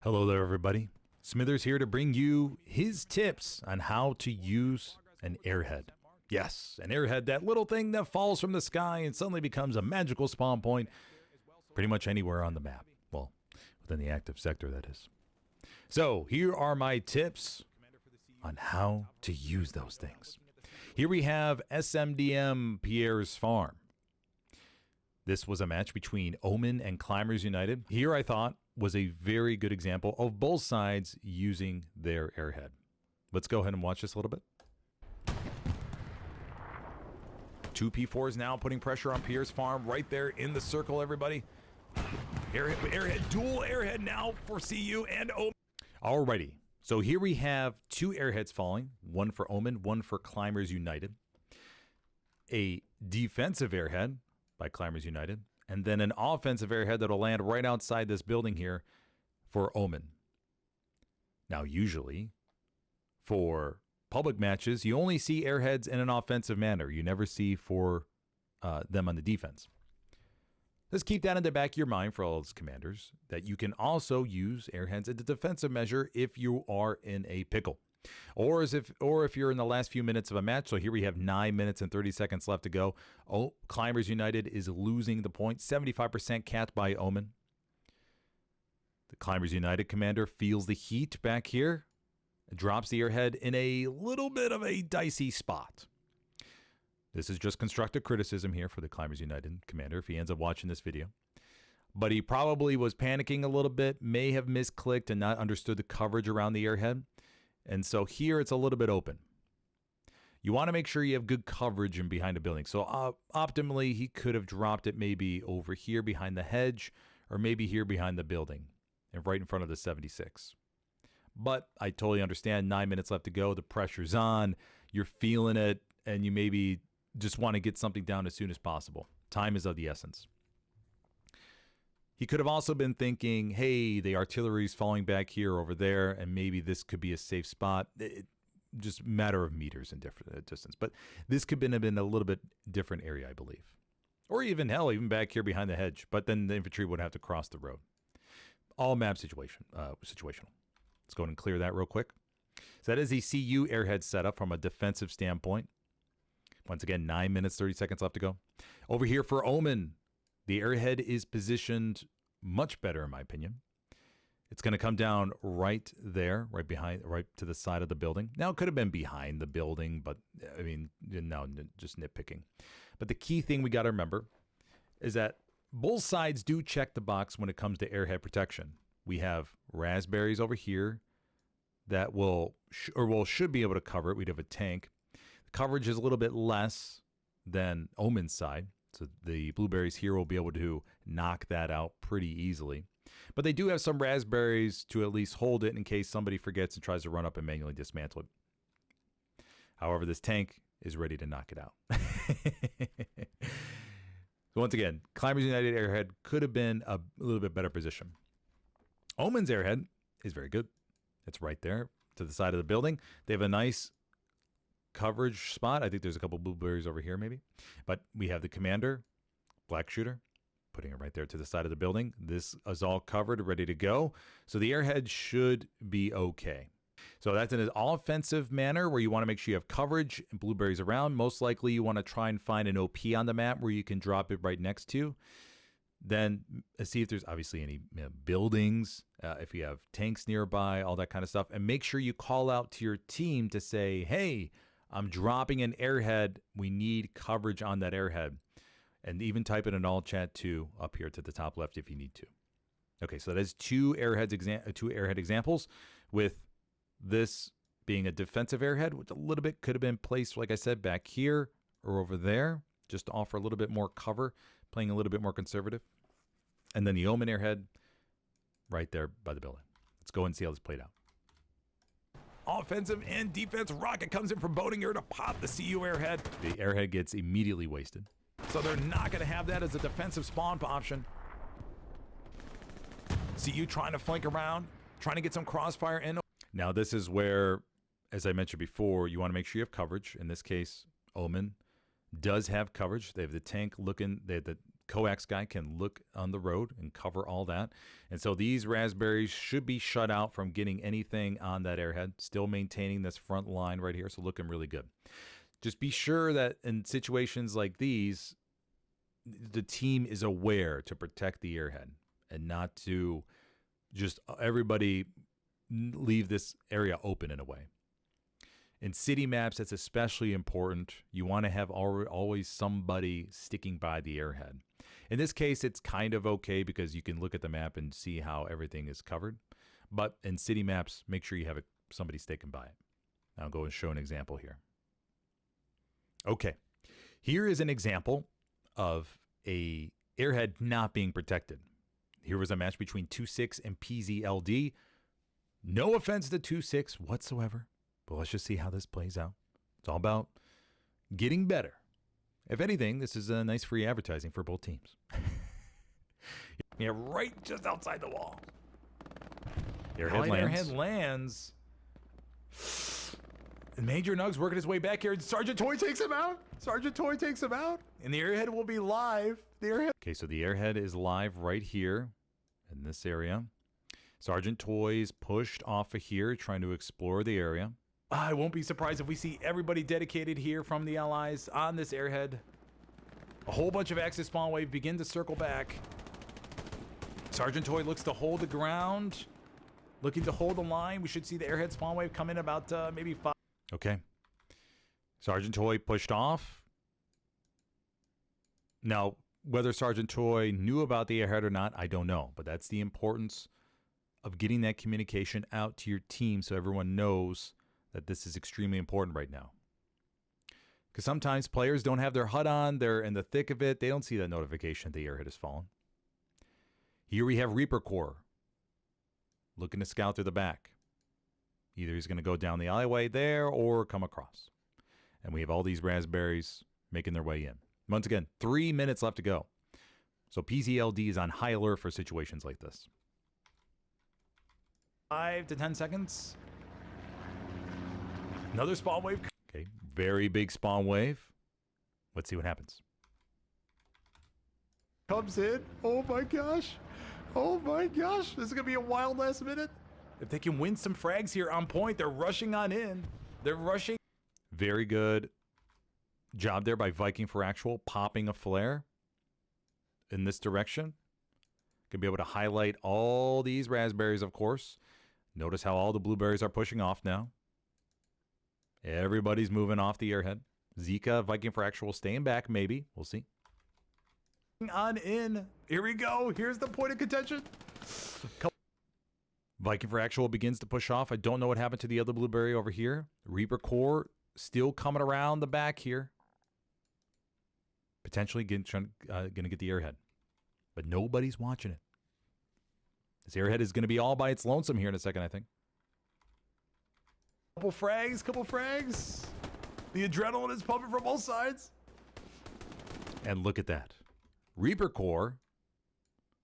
Hello there, everybody. Smithers here to bring you his tips on how to use an airhead. Yes, an airhead, that little thing that falls from the sky and suddenly becomes a magical spawn point pretty much anywhere on the map. Well, within the active sector, that is. So, here are my tips on how to use those things. Here we have SMDM Pierre's Farm. This was a match between Omen and Climbers United. Here I thought was a very good example of both sides using their airhead. Let's go ahead and watch this a little bit. Two P4s now putting pressure on Pierre's Farm right there in the circle, everybody. Airhead, dual airhead now for CU and Omen. Alrighty, so here we have two airheads falling, one for Omen, one for Climbers United. A defensive airhead by Climbers United, and then an offensive airhead that'll land right outside this building here for Omen. Now, usually, for public matches, you only see airheads in an offensive manner. You never see for them on the defense. Let's keep that in the back of your mind for all those commanders, that you can also use airheads as a defensive measure if you are in a pickle. Or if you're in the last few minutes of a match. So here we have 9 minutes and 30 seconds left to go. Oh, Climbers United is losing the point. 75% capped by Omen. The Climbers United commander feels the heat back here. Drops the airhead in a little bit of a dicey spot. This is just constructive criticism here for the Climbers United commander if he ends up watching this video. But he probably was panicking a little bit, may have misclicked and not understood the coverage around the airhead. And so here it's a little bit open. You want to make sure you have good coverage in behind a building. So optimally, he could have dropped it maybe over here behind the hedge or maybe here behind the building and right in front of the 76. But I totally understand. 9 minutes left to go. The pressure's on. You're feeling it, and you maybe just want to get something down as soon as possible. Time is of the essence. He could have also been thinking, hey, the artillery's falling back here over there, and maybe this could be a safe spot. Just matter of meters in different distance. But this could have been a little bit different area, I believe. Or even, hell, even back here behind the hedge. But then the infantry would have to cross the road. All map situational. Let's go ahead and clear that real quick. So that is the CU airhead setup from a defensive standpoint. Once again, 9 minutes, 30 seconds left to go. Over here for Omen, the airhead is positioned much better, in my opinion. It's going to come down right there, right to the side of the building. Now, it could have been behind the building, but, I mean, now just nitpicking. But the key thing we got to remember is that both sides do check the box when it comes to airhead protection. We have raspberries over here that should be able to cover it. We'd have a tank. The coverage is a little bit less than Omen's side. So the blueberries here will be able to knock that out pretty easily. But they do have some raspberries to at least hold it in case somebody forgets and tries to run up and manually dismantle it. However, this tank is ready to knock it out. So once again, Climbers United airhead could have been a little bit better position. Omen's airhead is very good. It's right there to the side of the building. They have a nice coverage spot. I think there's a couple blueberries over here maybe. But we have the commander, black shooter, putting it right there to the side of the building. This is all covered, ready to go. So the airhead should be okay. So that's in an offensive manner where you want to make sure you have coverage and blueberries around. Most likely you want to try and find an OP on the map where you can drop it right next to. Then see if there's obviously any buildings, if you have tanks nearby, all that kind of stuff. And make sure you call out to your team to say, hey, I'm dropping an airhead. We need coverage on that airhead. And even type it in all chat too up here to the top left if you need to. Okay, so that is two airhead examples, with this being a defensive airhead, which a little bit could have been placed, like I said, back here or over there, just to offer a little bit more cover, playing a little bit more conservative. And then the Omen airhead right there by the building. Let's go and see how this played out. Offensive and defense rocket comes in from Boatinger to pop the CU airhead. The airhead gets immediately wasted. So they're not going to have that as a defensive spawn option. CU trying to flank around, trying to get some crossfire in. Now this is where, as I mentioned before, you want to make sure you have coverage. In this case, Omen does have coverage. They have the tank looking, they have the coax guy can look on the road and cover all that. And so these raspberries should be shut out from getting anything on that airhead, still maintaining this front line right here. So looking really good. Just be sure that in situations like these, the team is aware to protect the airhead and not to just everybody leave this area open in a way. In city maps, that's especially important. You want to have always somebody sticking by the airhead. In this case, it's kind of okay because you can look at the map and see how everything is covered. But in city maps, make sure you have somebody sticking by it. I'll go and show an example here. Okay, here is an example of a airhead not being protected. Here was a match between 2-6 and PZLD. No offense to 2-6 whatsoever. But let's just see how this plays out. It's all about getting better. If anything, this is a nice free advertising for both teams. Yeah, right just outside the wall. Airhead lands. Major Nug's working his way back here. Sergeant Toy takes him out. And the airhead will be live. Okay, so the airhead is live right here in this area. Sergeant Toy's pushed off of here, trying to explore the area. I won't be surprised if we see everybody dedicated here from the Allies on this airhead. A whole bunch of Axis spawn wave begin to circle back. Sergeant Toy looks to hold the ground, looking to hold the line. We should see the airhead spawn wave come in about maybe 5. Okay. Sergeant Toy pushed off. Now, whether Sergeant Toy knew about the airhead or not, I don't know. But that's the importance of getting that communication out to your team so everyone knows that this is extremely important right now. Because sometimes players don't have their HUD on, they're in the thick of it, they don't see that notification that the airhead has fallen. Here we have Reaper Corps looking to scout through the back. Either he's going to go down the alleyway there or come across. And we have all these raspberries making their way in. Once again, 3 minutes left to go. So PZLD is on high alert for situations like this. 5 to 10 seconds. Another spawn wave. Okay, very big spawn wave. Let's see what happens. Comes in. Oh my gosh. This is going to be a wild last minute. If they can win some frags here on point, they're rushing on in. They're rushing. Very good job there by Viking for Actual, popping a flare in this direction. Gonna be able to highlight all these raspberries, of course. Notice how all the blueberries are pushing off now. Everybody's moving off the airhead. Zika, Viking for Actual, staying back, maybe. We'll see. On in. Here we go. Here's the point of contention. Viking for Actual begins to push off. I don't know what happened to the other blueberry over here. Reaper Corps still coming around the back here. Potentially going to get the airhead. But nobody's watching it. This airhead is going to be all by its lonesome here in a second, I think. Couple frags. The adrenaline is pumping from both sides. And look at that. Reaper Corps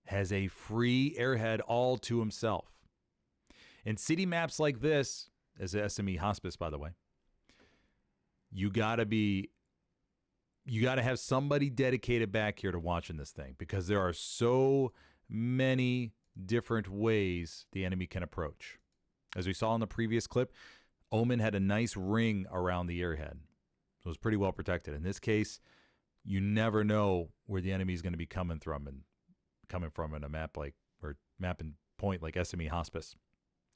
has a free airhead all to himself. In city maps like this, as a SME hospice, by the way, you gotta have somebody dedicated back here to watching this thing because there are so many different ways the enemy can approach. As we saw in the previous clip, Omen had a nice ring around the airhead. So it was pretty well protected. In this case, you never know where the enemy is going to be coming from in a map map and point like SME Hospice.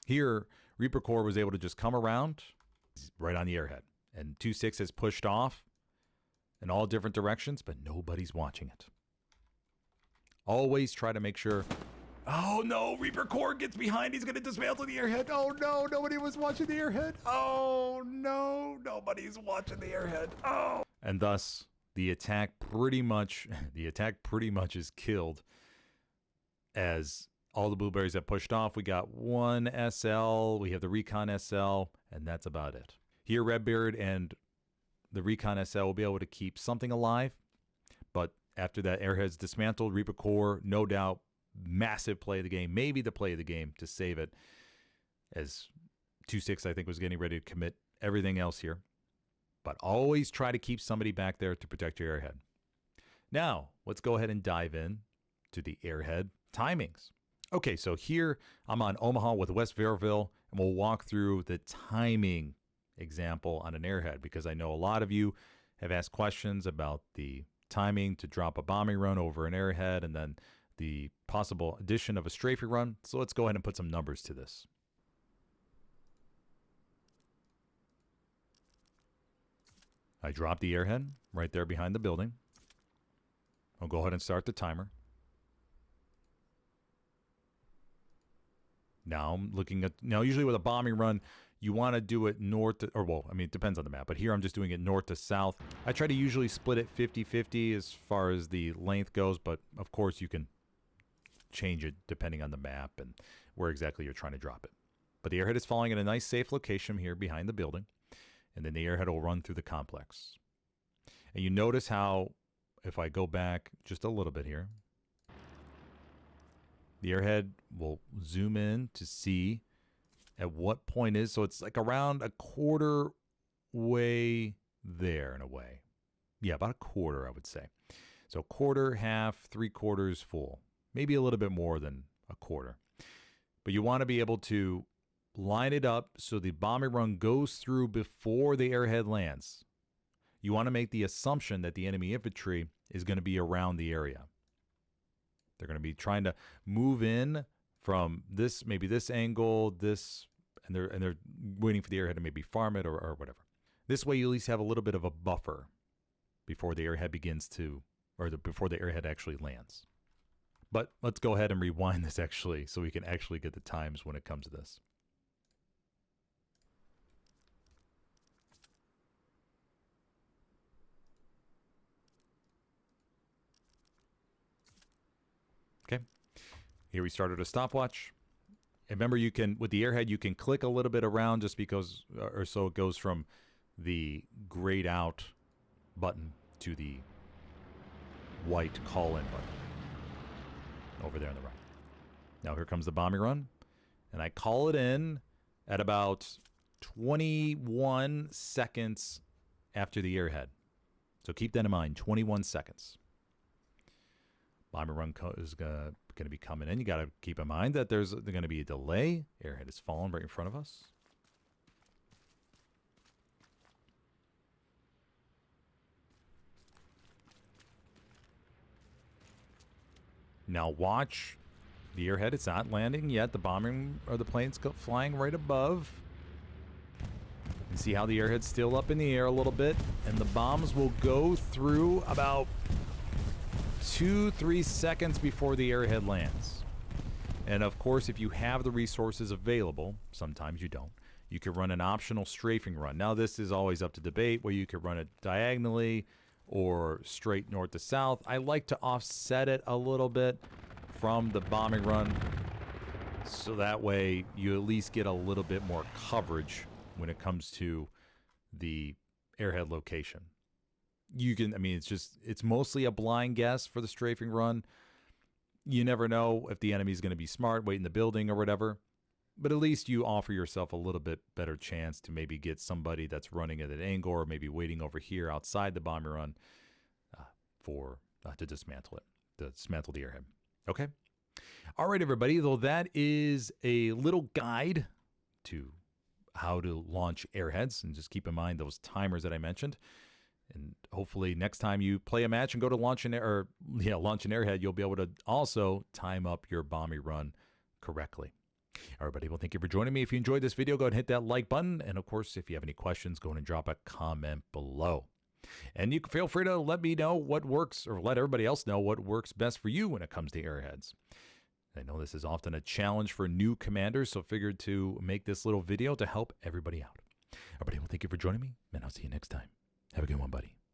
Here, Reaper Corps was able to just come around right on the airhead. And 2-6 has pushed off in all different directions, but nobody's watching it. Always try to make sure. Oh no, Reaper Corps gets behind. He's going to dismantle the airhead. Oh no, nobody was watching the airhead. Oh no, nobody's watching the airhead. Oh. And thus, the attack pretty much is killed as all the blueberries have pushed off. We got one SL, we have the Recon SL, and that's about it. Here, Redbeard and the Recon SL will be able to keep something alive, but after that airhead's dismantled, Reaper Corps, no doubt, massive play of the game, maybe the play of the game to save it, as 2-6, I think, was getting ready to commit everything else here. But always try to keep somebody back there to protect your airhead. Now, let's go ahead and dive in to the Airhead timings. Okay, so here I'm on Omaha with West Verville, and we'll walk through the timing example on an Airhead because I know a lot of you have asked questions about the timing to drop a bombing run over an Airhead and then the possible addition of a strafing run. So let's go ahead and put some numbers to this. I drop the Airhead right there behind the building. I'll go ahead and start the timer. Now I'm looking at, usually with a bombing run, you want to do it north to, or well, I mean, it depends on the map, but here I'm just doing it north to south. I try to usually split it 50-50 as far as the length goes, but of course you can change it depending on the map and where exactly you're trying to drop it. But the Airhead is falling in a nice safe location here behind the building, and then the Airhead will run through the complex. And you notice how, if I go back just a little bit here, the Airhead will zoom in to see at what point is. So it's like around a quarter way there in a way. Yeah, about a quarter, I would say. So quarter, half, 3/4 full. Maybe a little bit more than a quarter. But you want to be able to line it up so the bombing run goes through before the Airhead lands. You want to make the assumption that the enemy infantry is going to be around the area. They're going to be trying to move in from this, maybe this angle, this, and they're waiting for the Airhead to maybe farm it or whatever. This way, you at least have a little bit of a buffer before the Airhead begins to, or before the Airhead actually lands. But let's go ahead and rewind this actually, so we can actually get the times when it comes to this. Okay, here we started a stopwatch. And remember, you can, with the Airhead, you can click a little bit around just because, or so it goes from the grayed out button to the white call-in button over there on the right. Now here comes the bombing run, and I call it in at about 21 seconds after the Airhead. So keep that in mind, 21 seconds. Bombing run is going to be coming in. You got to keep in mind that there's going to be a delay. Airhead is falling right in front of us. Now watch the Airhead. It's not landing yet. The bombing or the plane's flying right above. You see how the Airhead's still up in the air a little bit, and the bombs will go through about 2-3 seconds before the Airhead lands. And of course, if you have the resources available, sometimes you don't, you could run an optional strafing run. Now this is always up to debate where you could run it diagonally or straight north to south. I like to offset it a little bit from the bombing run, so that way you at least get a little bit more coverage when it comes to the Airhead location. You can, I mean, it's mostly a blind guess for the strafing run. You never know if the enemy's going to be smart, wait in the building or whatever. But at least you offer yourself a little bit better chance to maybe get somebody that's running at an angle or maybe waiting over here outside the bombing run to dismantle it, to dismantle the Airhead. Okay? All right, everybody. Though that is a little guide to how to launch Airheads, and just keep in mind those timers that I mentioned. And hopefully next time you play a match and go to launch an Airhead, you'll be able to also time up your bombing run correctly. Everybody, well, thank you for joining me. If you enjoyed this video, go ahead and hit that like button. And of course, if you have any questions, go ahead and drop a comment below. And you can feel free to let me know what works, or let everybody else know what works best for you when it comes to Airheads. I know this is often a challenge for new commanders, so figured to make this little video to help everybody out. Everybody, well, thank you for joining me, and I'll see you next time. Have a good one, buddy.